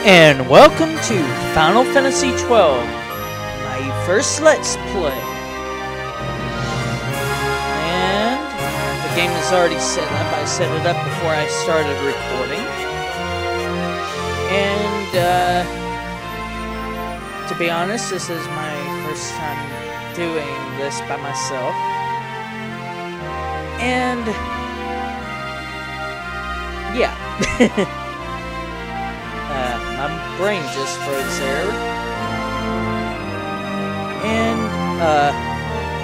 And welcome to Final Fantasy XII, my first Let's Play. And the game is already set up. I set it up before I started recording. And, to be honest, this is my first time doing this by myself. And, yeah. My brain just froze there. And,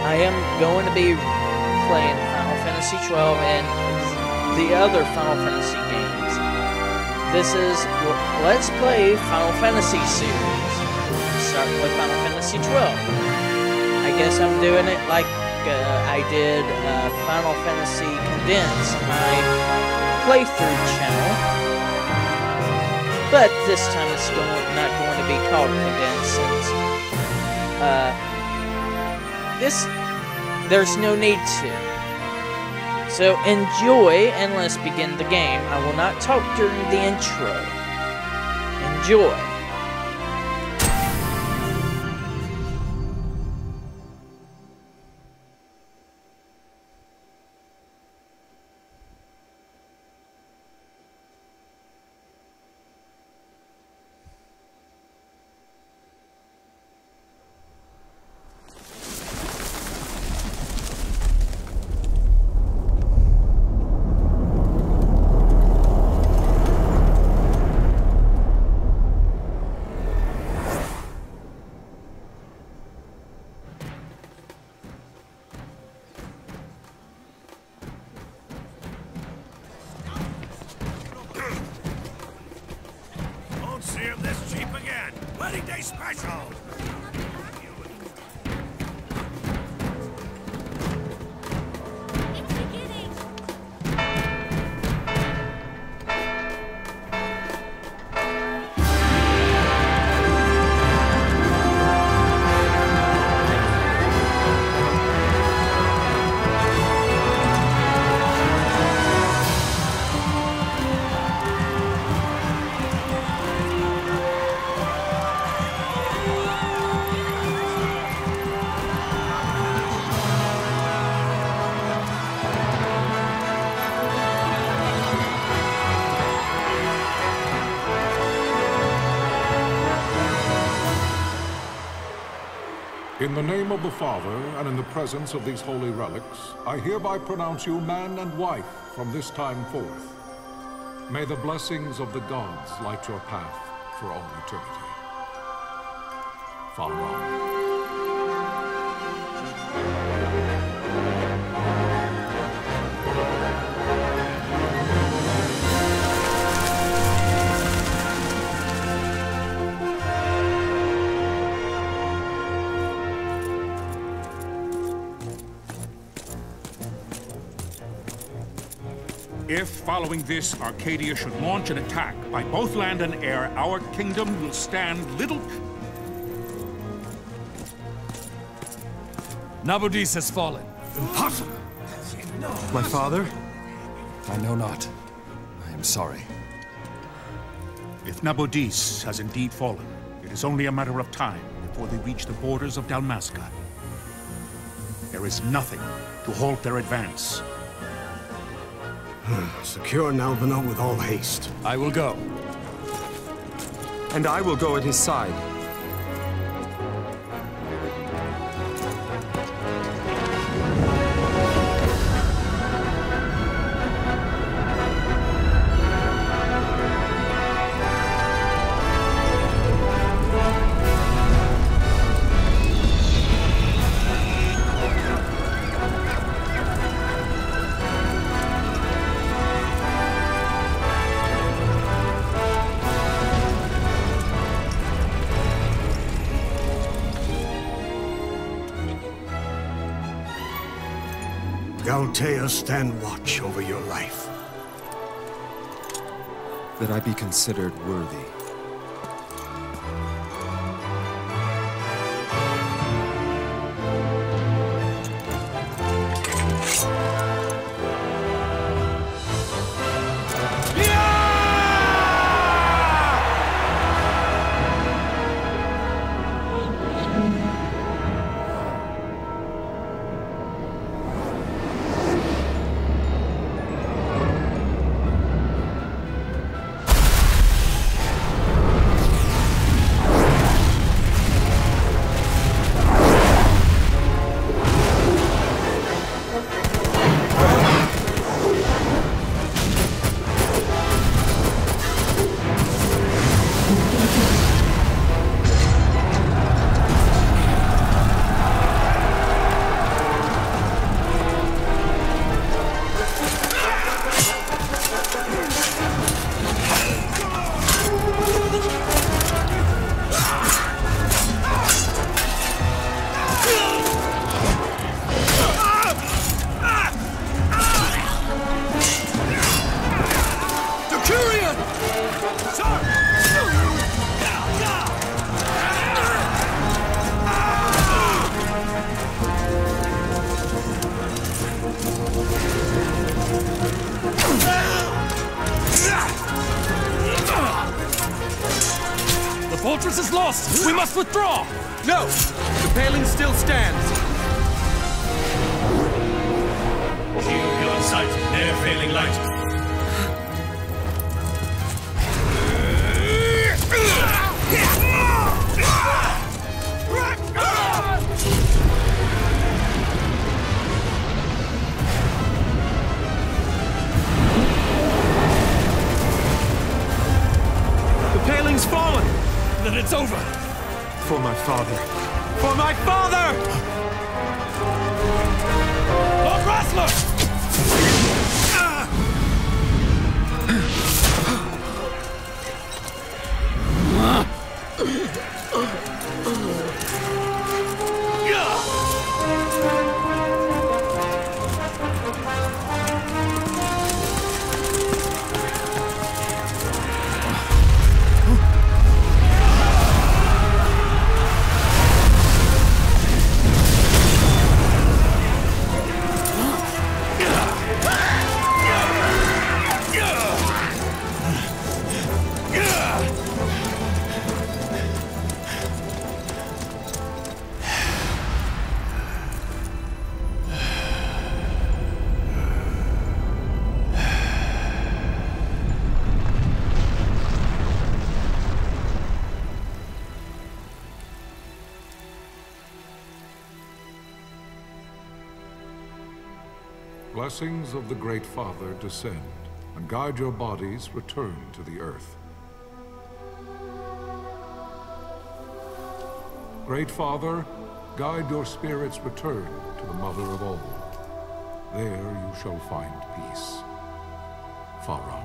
I am going to be playing Final Fantasy XII and the other Final Fantasy games. This is Let's Play Final Fantasy series. Starting with Final Fantasy XII. I guess I'm doing it like I did Final Fantasy Condensed, my playthrough channel. But this time it's not going to be called Condensed since there's no need to. So enjoy, and let's begin the game. I will not talk during the intro. Enjoy. Special! In the name of the Father, and in the presence of these holy relics, I hereby pronounce you man and wife from this time forth. May the blessings of the gods light your path for all eternity. Follow on. If, following this, Arcadia should launch an attack by both land and air, our kingdom will stand little... Nabudis has fallen. Impossible! My father? I know not. I am sorry. If Nabudis has indeed fallen, it is only a matter of time before they reach the borders of Dalmasca. There is nothing to halt their advance. Secure Nalvana with all haste. I will go. And I will go at his side. Altea, stand watch over your life. That I be considered worthy. fortress is lost! We must withdraw! No! The paling still stands! Shield beyond sight, ne'er failing light. The paling's fallen! Then it's over! For my father! For my father! Lord Rosler! Blessings of the Great Father descend, and guide your bodies return to the earth. Great Father, guide your spirits return to the Mother of all. There you shall find peace. Pharaoh.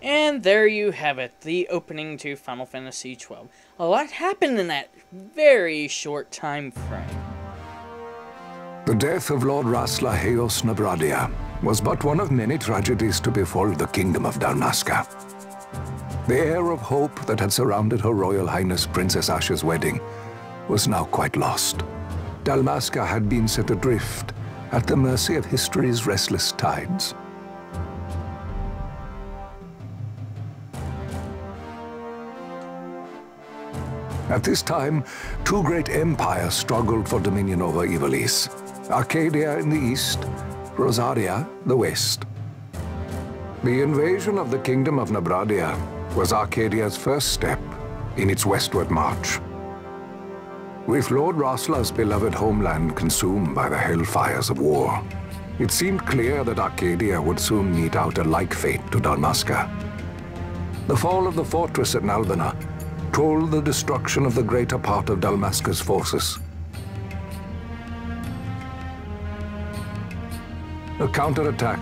And there you have it, the opening to Final Fantasy XII. A lot happened in that very short time frame. The death of Lord Rasla Heos Nabradia was but one of many tragedies to befall the kingdom of Dalmasca. The air of hope that had surrounded Her Royal Highness Princess Ashe's wedding was now quite lost. Dalmasca had been set adrift at the mercy of history's restless tides. At this time, two great empires struggled for dominion over Ivalice. Arcadia in the east, Rosaria the west. The invasion of the kingdom of Nabradia was Arcadia's first step in its westward march. With Lord Rasla's beloved homeland consumed by the hellfires of war, it seemed clear that Arcadia would soon mete out a like fate to Dalmasca. The fall of the fortress at Nalbina told the destruction of the greater part of Dalmasca's forces. A counterattack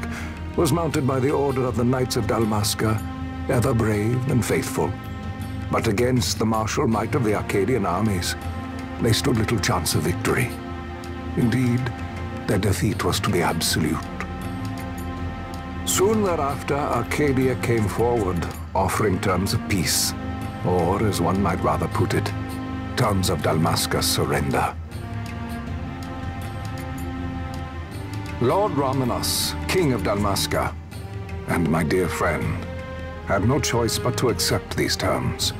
was mounted by the Order of the Knights of Dalmasca, ever brave and faithful. But against the martial might of the Arcadian armies, they stood little chance of victory. Indeed, their defeat was to be absolute. Soon thereafter, Arcadia came forward, offering terms of peace, or, as one might rather put it, terms of Dalmasca's surrender. Lord Ramenas, King of Dalmasca, and my dear friend, had no choice but to accept these terms.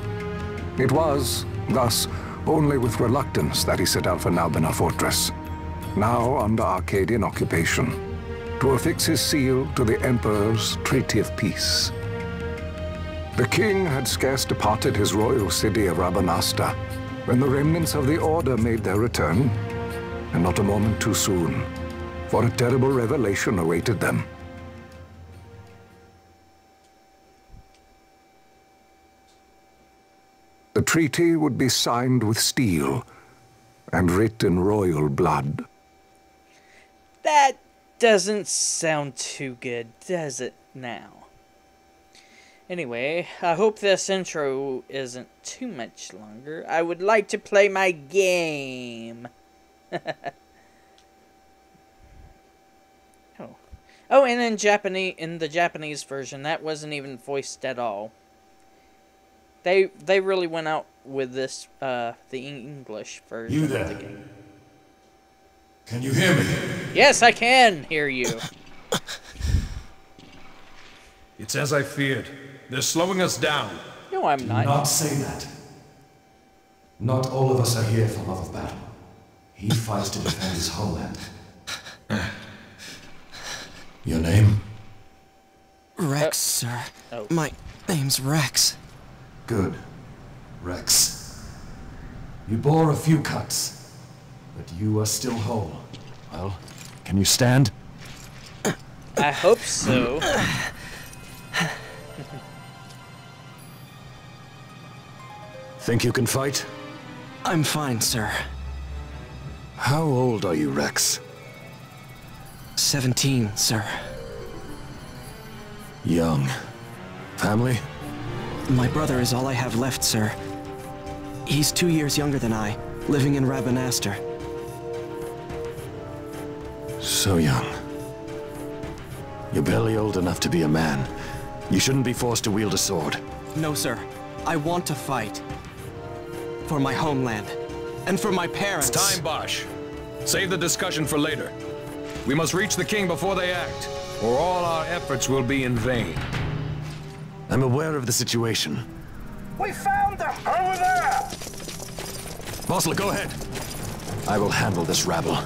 It was, thus, only with reluctance that he set out for Nalbina Fortress, now under Arcadian occupation, to affix his seal to the Emperor's Treaty of Peace. The king had scarce departed his royal city of Rabanasta when the remnants of the Order made their return, and not a moment too soon, for a terrible revelation awaited them. The treaty would be signed with steel and writ in royal blood. That doesn't sound too good, does it now? Anyway, I hope this intro isn't too much longer. I would like to play my game. Oh, and in the Japanese version, that wasn't even voiced at all. They really went out with this the English version You there? of the game. Can you hear me? Yes, I can hear you. It's as I feared. They're slowing us down. No, I'm Do not. not say that. Not all of us are here for love of battle. He fights to defend his homeland. Your name? Rex, sir. Oh. My name's Rex. Good. Rex. You bore a few cuts, but you are still whole. Well, can you stand? I hope so. Think you can fight? I'm fine, sir. How old are you, Rex? 17, sir. Young. Family? My brother is all I have left, sir. He's 2 years younger than I, living in Rabanastre. So young. You're barely old enough to be a man. You shouldn't be forced to wield a sword. No, sir. I want to fight. For my homeland. And for my parents. It's time, Bosch. Save the discussion for later. We must reach the king before they act, or all our efforts will be in vain. I'm aware of the situation. We found them! Over there! Mossler, go ahead. I will handle this rabble.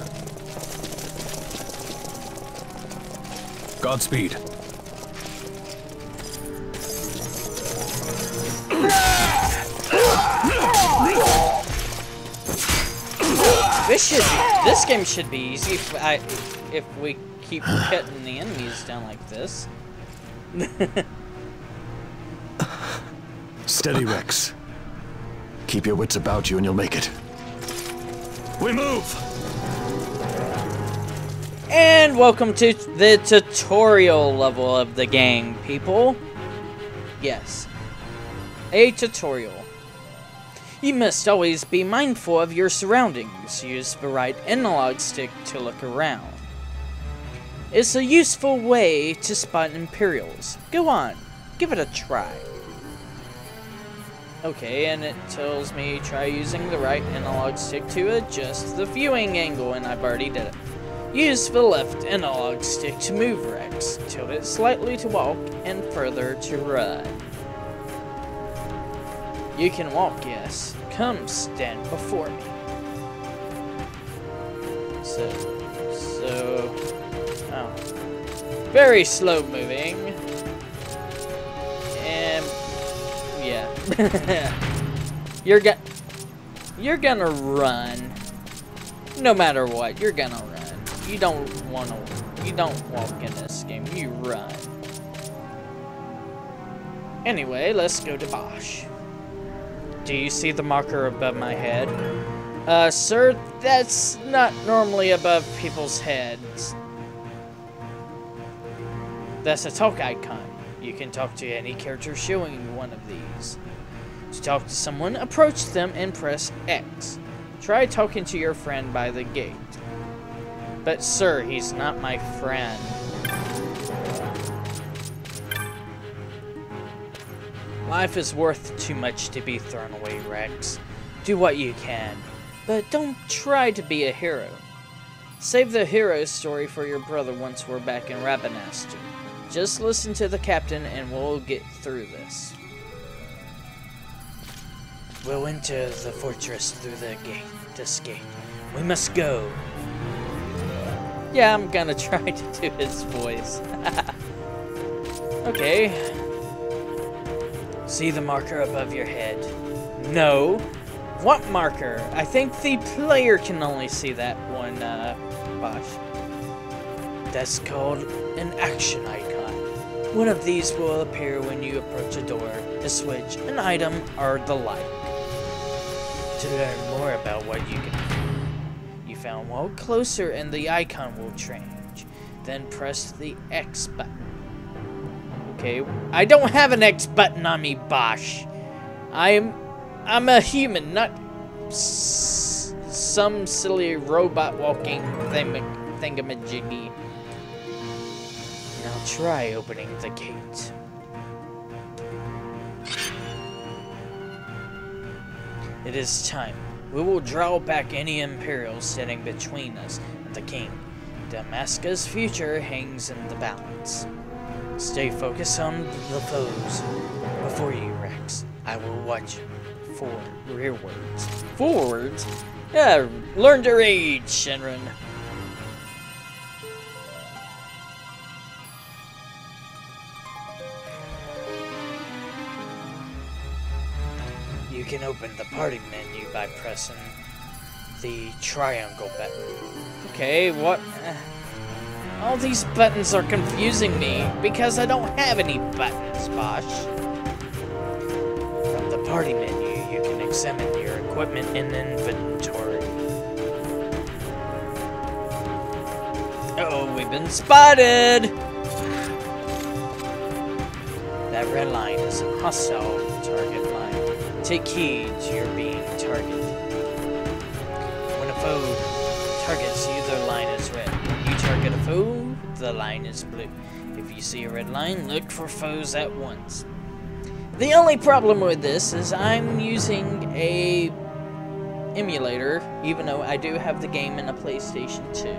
Godspeed. This game should be easy if we keep cutting the enemies down like this. Steady, Rex. Keep your wits about you and you'll make it. We move! And welcome to the tutorial level of the game, people. Yes. A tutorial. You must always be mindful of your surroundings. Use the right analog stick to look around. It's a useful way to spot Imperials. Go on, give it a try. Okay, and it tells me try using the right analog stick to adjust the viewing angle, and I've already did it. Use the left analog stick to move Rex, tilt it slightly to walk, and further to run. You can walk, yes. Come stand before me. Oh. Very slow moving. And, yeah. You're gonna run. No matter what, you're gonna run. You don't walk in this game, you run. Anyway, let's go to Bosch. Do you see the marker above my head? Sir, that's not normally above people's heads. That's a talk icon. You can talk to any character showing one of these. To talk to someone, approach them and press X. Try talking to your friend by the gate. But sir, he's not my friend. Life is worth too much to be thrown away, Rex. Do what you can, but don't try to be a hero. Save the hero story for your brother once we're back in Rabanastre. Just listen to the captain and we'll get through this. We'll enter the fortress through this gate. We must go. Yeah, I'm gonna try to do his voice. Okay. See the marker above your head? No. What marker? I think the player can only see that one, Bosch. That's called an action icon. One of these will appear when you approach a door, a switch, an item, or the like. To learn more about what you found, walk closer and the icon will change. Then press the X button. Okay, I don't have an X button on me, Bosch. I'm a human, not some silly robot walking thingamajiggy. Now try opening the gate. It is time. We will draw back any Imperials standing between us and the King. Dalmasca's future hangs in the balance. Stay focused on the foes before you, Rex. I will watch for rearwards. Forwards? Yeah, learn to read, Shinrin. You can open the party menu by pressing the triangle button. Okay, what? All these buttons are confusing me because I don't have any buttons, Bosh. From the party menu, you can examine your equipment in inventory. Uh-oh, we've been spotted! That red line is a hostile target line. Take heed, you're being targeted. When a foe targets you, the line is red. When you target a foe, the line is blue. If you see a red line, look for foes at once. The only problem with this is I'm using a emulator, even though I do have the game in a PlayStation 2.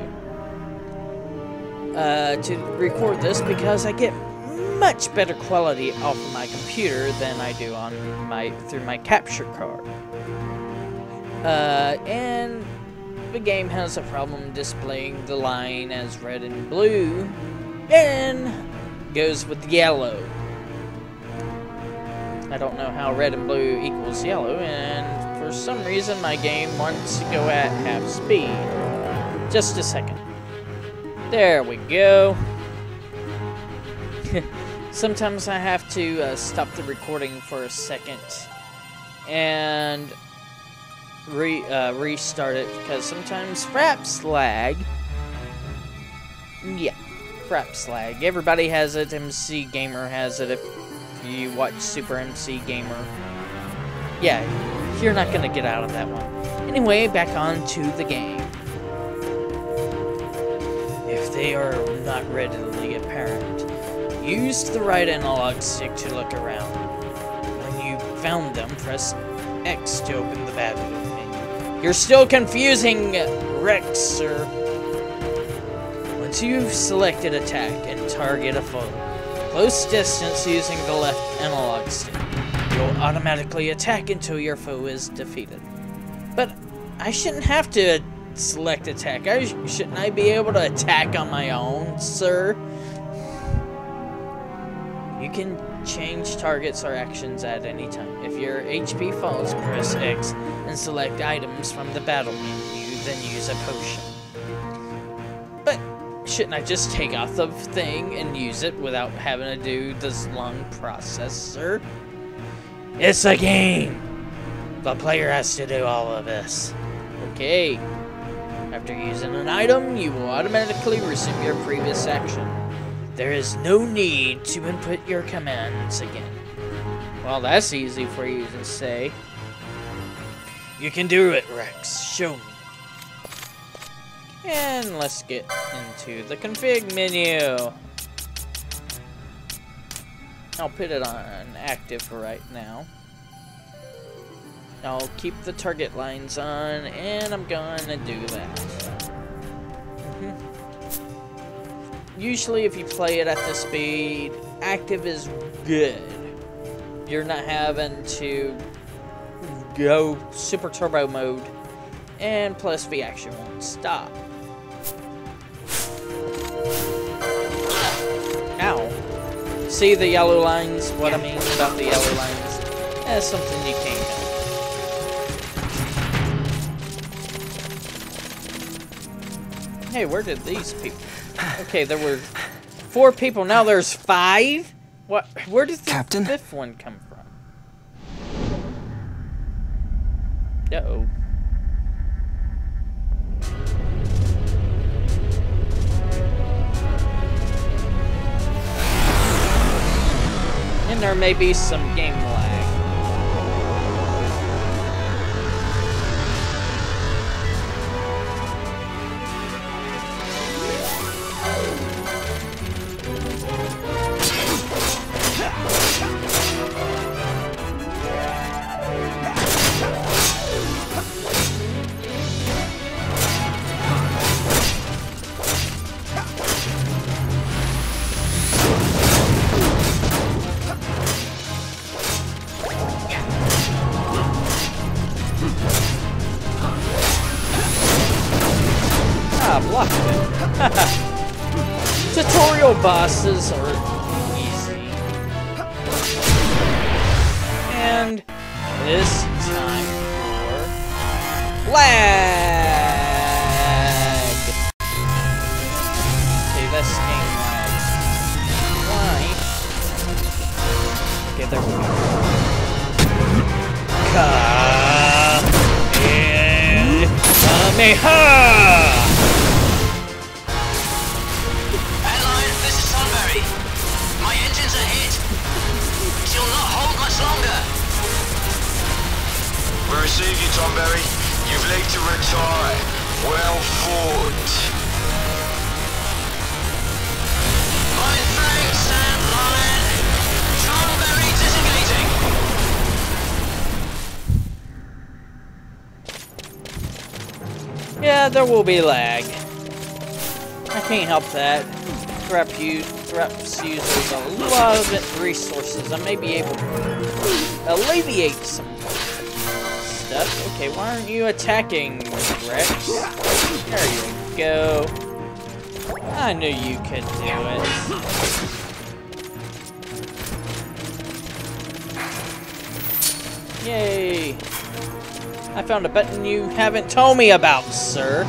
To record this because I get much better quality off of my computer than I do on through my capture card. And the game has a problem displaying the line as red and blue, and goes with yellow. I don't know how red and blue equals yellow, and for some reason my game wants to go at half speed. Just a second. There we go. Sometimes I have to stop the recording for a second and restart it because sometimes fraps lag. Yeah, fraps lag. Everybody has it. MC Gamer has it if you watch Super MC Gamer. Yeah, you're not gonna get out of that one. Anyway, back on to the game. If they are not readily apparent, use the right analog stick to look around. When you found them, press X to open the battle menu. You're still confusing, Rex, sir. Once you've selected attack and target a foe, close distance using the left analog stick, you'll automatically attack until your foe is defeated. But I shouldn't have to select attack. Shouldn't I be able to attack on my own, sir? You can change targets or actions at any time. If your HP falls, press X and select items from the battle menu, then use a potion. But shouldn't I just take off the thing and use it without having to do this long process, sir? It's a game! The player has to do all of this. Okay. After using an item, you will automatically resume your previous action. There is no need to input your commands again. Well, that's easy for you to say. You can do it, Rex. Show me. And let's get into the config menu. I'll put it on active for right now. I'll keep the target lines on, and I'm gonna do that. Usually if you play it at this speed, active is good. You're not having to go super turbo mode, and plus the action won't stop. Ow. See the yellow lines? What I mean about the yellow lines? That's something you can't help. Hey, where did these people... Okay, there were 4 people, now there's 5? What? Where did the Captain? 5th one come from? Uh-oh. And there may be some game lag. Ah, blocked it. Tutorial bosses are easy. And this time for lag. Okay, that's game lag. Why? Okay, there we go. Kamehameha! Allied, this is Sunbury. My engines are hit. She'll not hold much longer. We receive you, Tomberry. You've leave to retire. Well fought. Line 3, stand line. Tomberry disengaging. Yeah, there will be lag. I can't help that. Threps uses a lot of resources. I may be able to alleviate some stuff. Okay, why aren't you attacking, Rex? There you go. I knew you could do it. Yay! I found a button you haven't told me about, sir.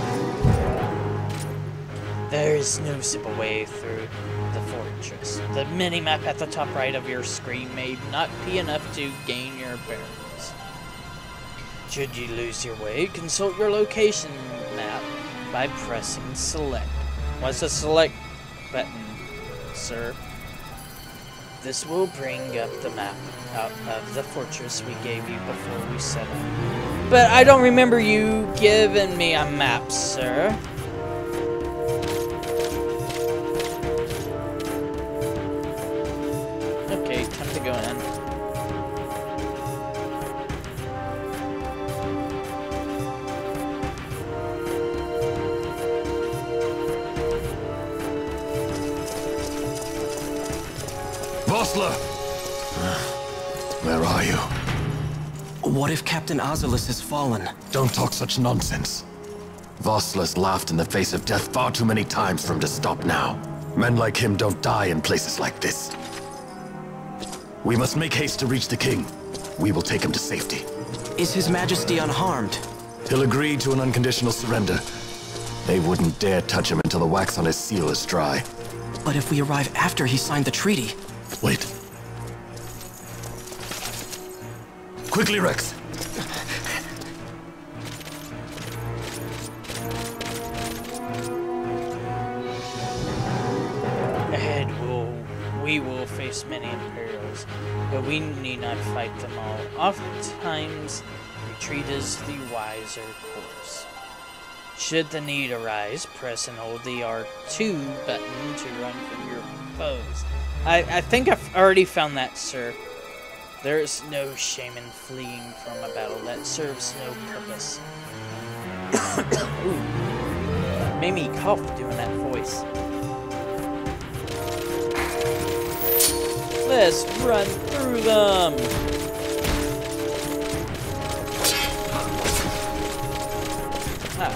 There is no simple way through the fortress. The mini-map at the top right of your screen may not be enough to gain your bearings. Should you lose your way, consult your location map by pressing select. What's the select button, sir? This will bring up the map out of the fortress we gave you before we set up. But I don't remember you giving me a map, sir. Okay, time to go in. Vossler! Where are you? What if Captain Oculus has fallen? Don't talk such nonsense. Vossler's laughed in the face of death far too many times for him to stop now. Men like him don't die in places like this. We must make haste to reach the king. We will take him to safety. Is His Majesty unharmed? He'll agree to an unconditional surrender. They wouldn't dare touch him until the wax on his seal is dry. But if we arrive after he signed the treaty... Wait. Quickly, Rex! Ahead we will face many Imperials, but we need not fight them all. Oftentimes, retreat is the wiser course. Should the need arise, press and hold the R2 button to run from your foes. I think I've already found that, sir. There is no shame in fleeing from a battle that serves no purpose. Ooh. Made me cough doing that voice. Let's run through them! Ah.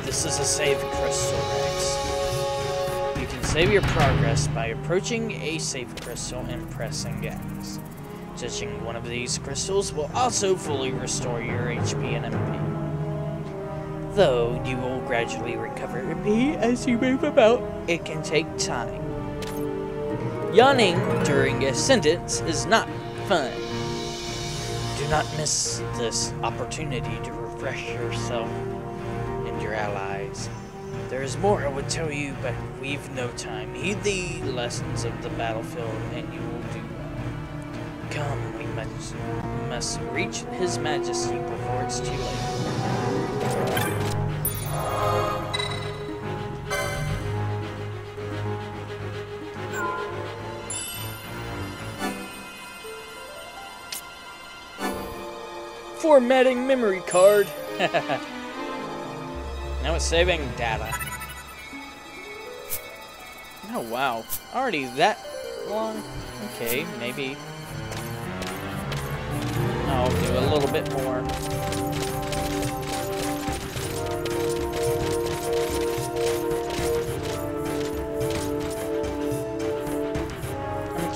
This is a save crystal, Rex. You can save your progress by approaching a save crystal and pressing X. Touching one of these crystals will also fully restore your HP and MP. Though you will gradually recover MP as you move about, it can take time. Yawning during a sentence is not fun. Do not miss this opportunity to refresh yourself and your allies. There is more I would tell you, but we've no time. Heed the lessons of the battlefield and you will do well. Come, we must reach His Majesty before it's too late. Formatting memory card. Now it's saving data. Oh wow, already that long? Okay, maybe. I'll do a little bit more.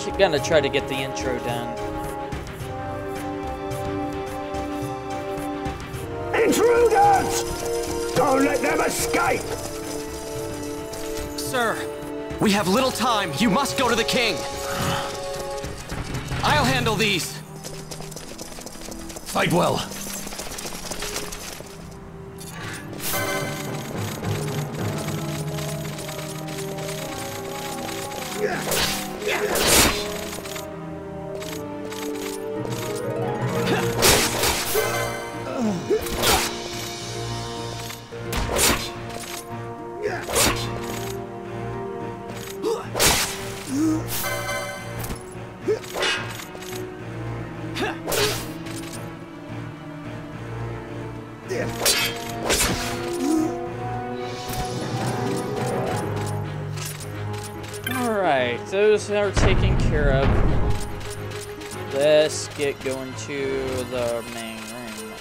I'm gonna try to get the intro done. Intruders! Don't let them escape! Sir, we have little time. You must go to the king. I'll handle these. Fight well. Alright, those are taken care of. Let's get going to the main room.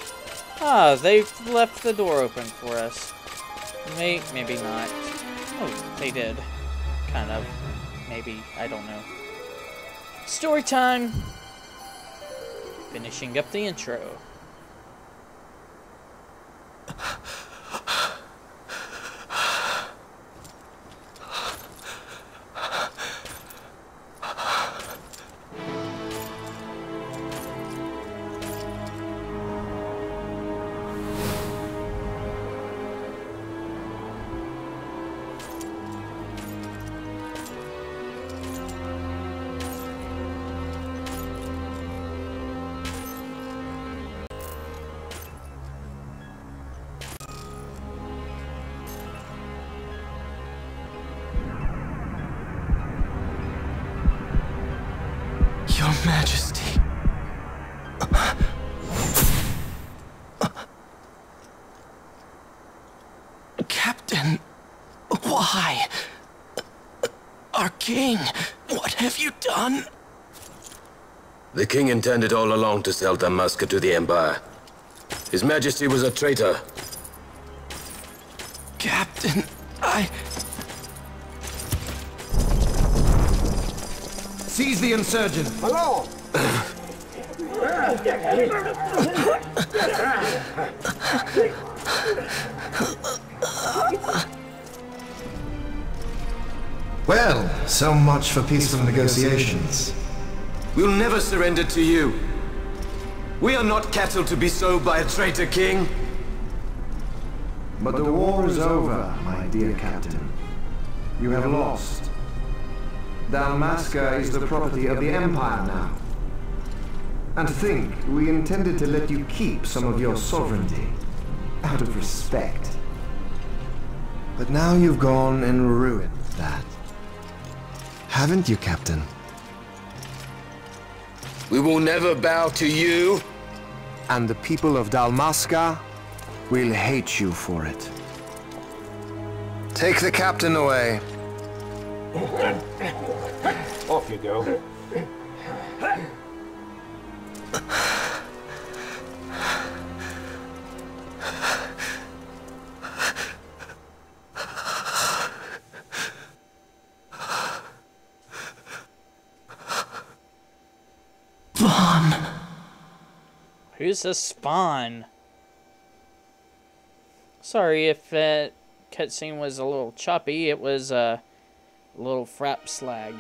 Ah, they've left the door open for us. Maybe not. Oh, they did. Kind of. Maybe. I don't know. Story time! Finishing up the intro. Your Majesty. Captain, why? Our king, what have you done? The king intended all along to sell Dalmasca to the Empire. His Majesty was a traitor. Captain, Seize the insurgent! Hello! Well, so much for peaceful negotiations. We'll never surrender to you. We are not cattle to be sold by a traitor king. But the war is over, my dear captain. You have lost. Dalmasca is the property of the Empire now. And to think, we intended to let you keep some of your sovereignty, out of respect. But now you've gone and ruined that. Haven't you, Captain? We will never bow to you. And the people of Dalmasca will hate you for it. Take the captain away. Off you go. Who's this Spawn? Sorry if that cutscene was a little choppy. It was a little frap slag.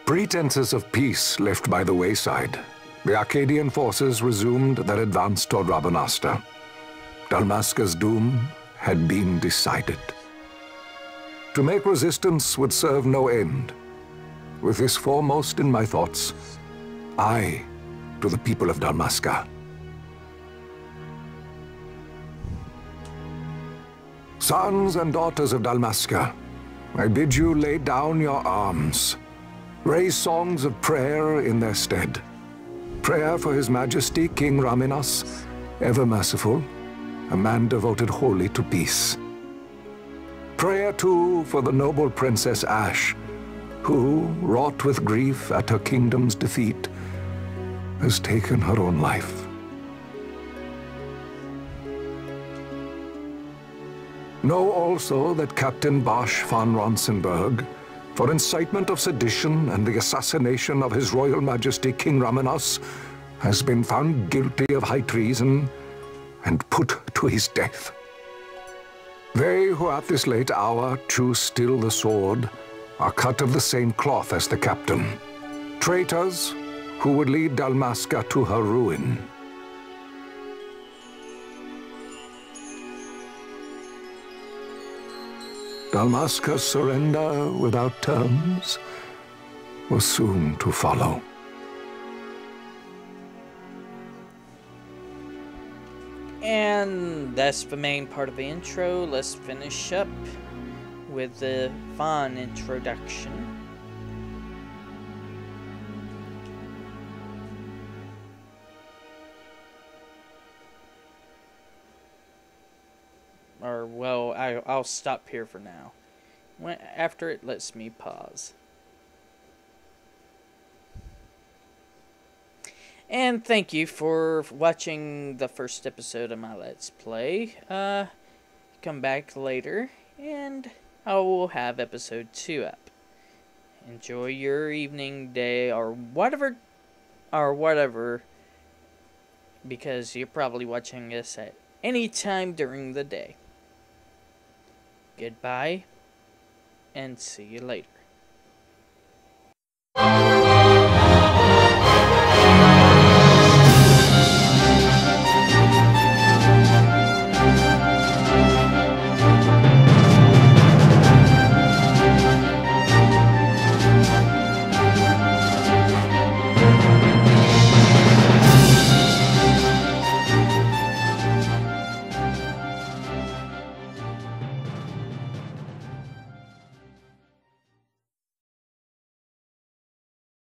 Pretenses of peace left by the wayside, the Arcadian forces resumed their advance toward Rabanasta. Dalmasca's doom had been decided. To make resistance would serve no end. With this foremost in my thoughts, I to the people of Dalmasca. Sons and daughters of Dalmasca, I bid you lay down your arms. Raise songs of prayer in their stead. Prayer for His Majesty King Raminas, ever merciful, a man devoted wholly to peace. Prayer, too, for the noble Princess Ash, who, wrought with grief at her kingdom's defeat, has taken her own life. Know also that Captain Bosch von Ronsenberg, for incitement of sedition and the assassination of His Royal Majesty King Ramenas, has been found guilty of high treason and put to his death. They who at this late hour choose still the sword are cut of the same cloth as the captain, traitors who would lead Dalmasca to her ruin. Dalmasca's surrender without terms was soon to follow. And that's the main part of the intro. Let's finish up with the fun introduction. Or, well, I'll stop here for now. After it lets me pause. And thank you for watching the first episode of my Let's Play. Come back later, and I will have episode 2 up. Enjoy your evening, day, or whatever, because you're probably watching this at any time during the day. Goodbye, and see you later.